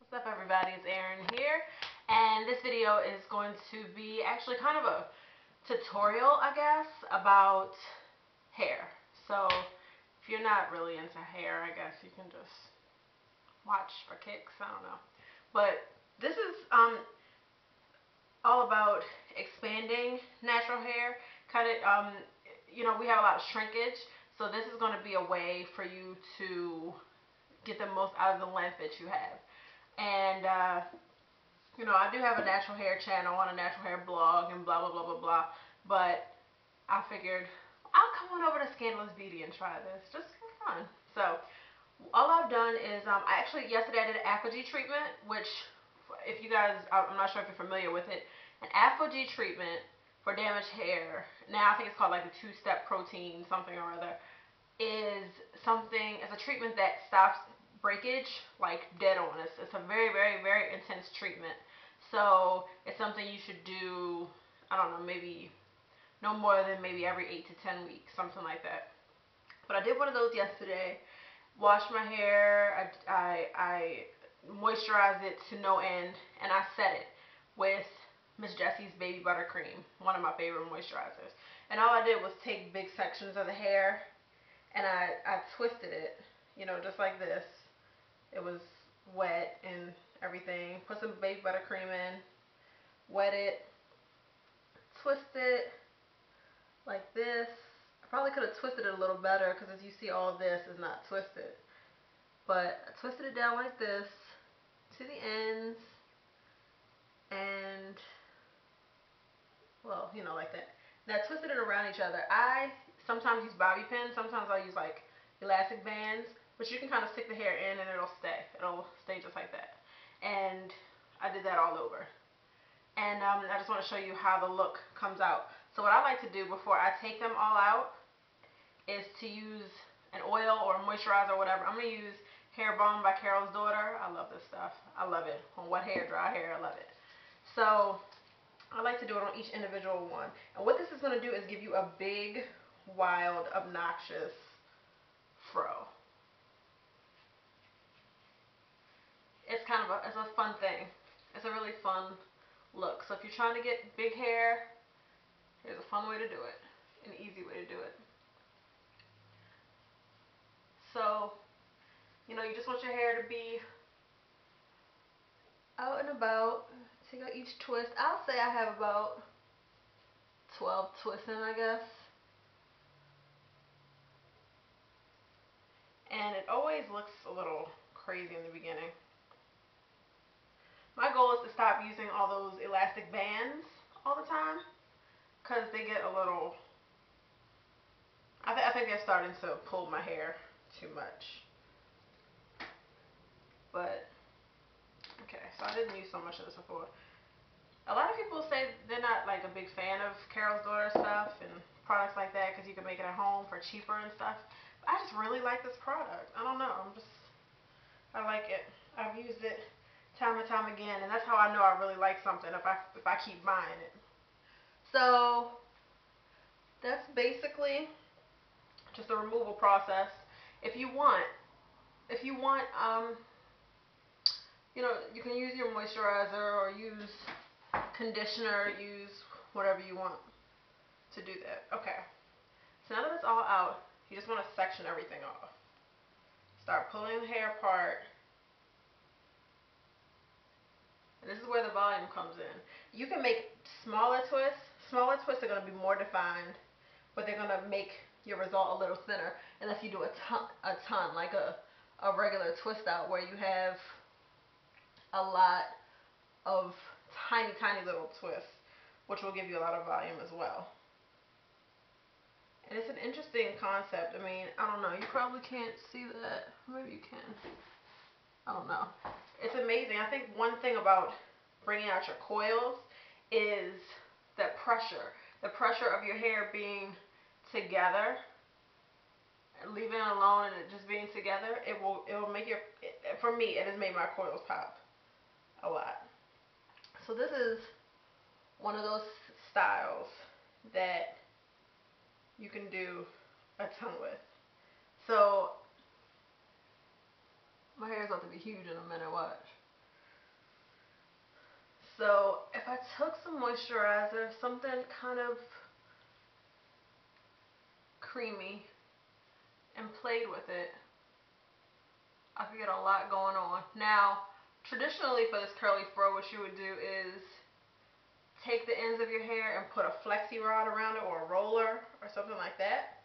What's up, everybody? It's Erin here, and this video is going to be actually kind of a tutorial, I guess, about hair. So if you're not really into hair, I guess you can just watch for kicks. I don't know, but this is all about expanding natural hair. Kind of, we have a lot of shrinkage, so this is going to be a way for you to get the most out of the length that you have. And I do have a natural hair channel on a natural hair blog and blah blah blah blah blah. But I figured I'll come on over to Scandalous Beauty and try this just for fun. So all I've done is yesterday I did an ApHogee treatment, which if you guys, I'm not sure if you're familiar with it, an ApHogee treatment for damaged hair. Now I think it's called like the two-step protein something or other. It's a treatment that stops breakage like dead on. It's a very, very, very intense treatment. So it's something you should do, I don't know, maybe no more than maybe every 8 to 10 weeks, something like that. But I did one of those yesterday, washed my hair, I moisturized it to no end, and I set it with Miss Jessie's Baby Buttercream, one of my favorite moisturizers. And all I did was take big sections of the hair and I twisted it, just like this. It was wet and everything. Put some baby buttercream in, wet it, twist it like this. I probably could have twisted it a little better because as you see, all this is not twisted. But I twisted it down like this to the ends and, well, like that. And I twisted it around each other. I sometimes use bobby pins. Sometimes I use like elastic bands. But you can kind of stick the hair in and it'll stay. It'll stay just like that. And I did that all over. And I just want to show you how the look comes out. So what I like to do before I take them all out is to use an oil or a moisturizer or whatever. I'm going to use Hair Balm by Carol's Daughter. I love this stuff. I love it. On wet hair, dry hair, I love it. So I like to do it on each individual one. And what this is going to do is give you a big, wild, obnoxious fro. It's a fun thing. It's a really fun look. So if you're trying to get big hair, here's a fun way to do it. An easy way to do it. So, you just want your hair to be out and about. Take out each twist. I'll say I have about 12 twists in, I guess. And it always looks a little crazy in the beginning. My goal is to stop using all those elastic bands all the time because they get a little, I think they're starting to pull my hair too much. But, okay, so I didn't use so much of this before. A lot of people say they're not like a big fan of Carol's Daughter stuff and products like that because you can make it at home for cheaper and stuff. But I just really like this product. I don't know. I like it. I've used it time and time again, and that's how I know I really like something if I keep buying it. So that's basically just a removal process. If you want, you can use your moisturizer or use conditioner, use whatever you want to do that. Okay. So now that it's all out, you just want to section everything off. Start pulling the hair apart. And this is where the volume comes in. You can make smaller twists. Smaller twists are going to be more defined, but they're going to make your result a little thinner unless you do a ton like a regular twist out where you have a lot of tiny, tiny little twists, which will give you a lot of volume as well. And it's an interesting concept. I mean, I don't know. You probably can't see that. Maybe you can. I don't know. It's amazing. I think one thing about bringing out your coils is the pressure. The pressure of your hair being together, leaving it alone and it just being together, it will make for me, it has made my coils pop a lot. So this is one of those styles that you can do a ton with. So my hair is about to be huge in a minute, watch. So if I took some moisturizer, something kind of creamy, and played with it, I could get a lot going on. Now, traditionally for this curly fro, what you would do is take the ends of your hair and put a flexi rod around it or a roller or something like that,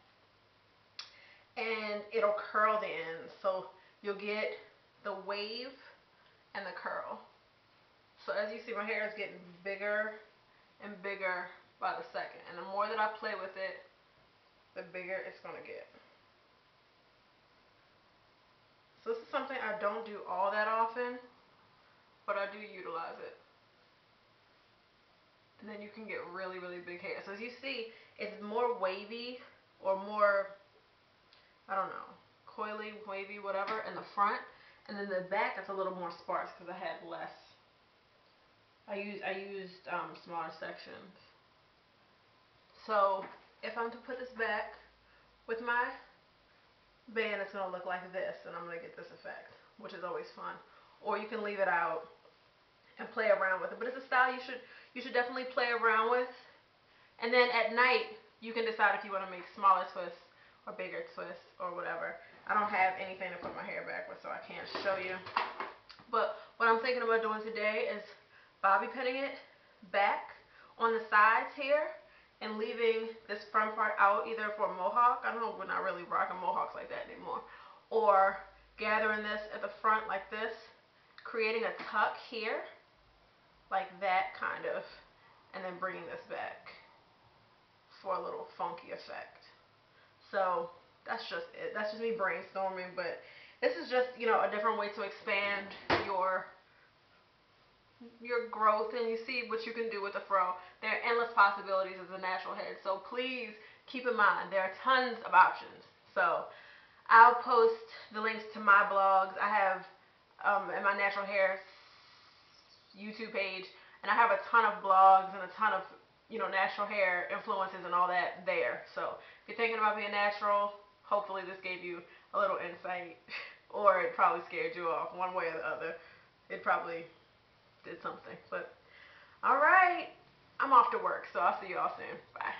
and it'll curl the ends. So you'll get the wave and the curl. So as you see, my hair is getting bigger and bigger by the second, and the more that I play with it, the bigger it's going to get. So this is something I don't do all that often, but I do utilize it. And then you can get really, really big hair. So as you see, it's more wavy or more, I don't know, coily, wavy, whatever in the front. And then the back is a little more sparse because I had less. I used smaller sections. So if I'm to put this back with my band, it's going to look like this, and I'm going to get this effect, which is always fun. Or you can leave it out and play around with it. But it's a style you should definitely play around with. And then at night, you can decide if you want to make smaller twists or bigger twists or whatever. I don't have anything to put my hair back with, so I can't show you. But what I'm thinking about doing today is bobby pinning it back on the sides here and leaving this front part out, either for a mohawk. I don't know, we're not really rocking mohawks like that anymore. Or gathering this at the front like this, creating a tuck here, like that kind of, and then bringing this back for a little funky effect. So that's just it. That's just me brainstorming, but this is just, you know, a different way to expand your growth, and you see what you can do with a fro. There are endless possibilities as a natural head, so please keep in mind there are tons of options. So I'll post the links to my blogs. I have in my natural hair YouTube page, and I have a ton of blogs and a ton of, you know, natural hair influences and all that there. So if you're thinking about being natural, hopefully this gave you a little insight, or it probably scared you off one way or the other. It probably did something. But all right, I'm off to work, so I'll see y'all soon. Bye.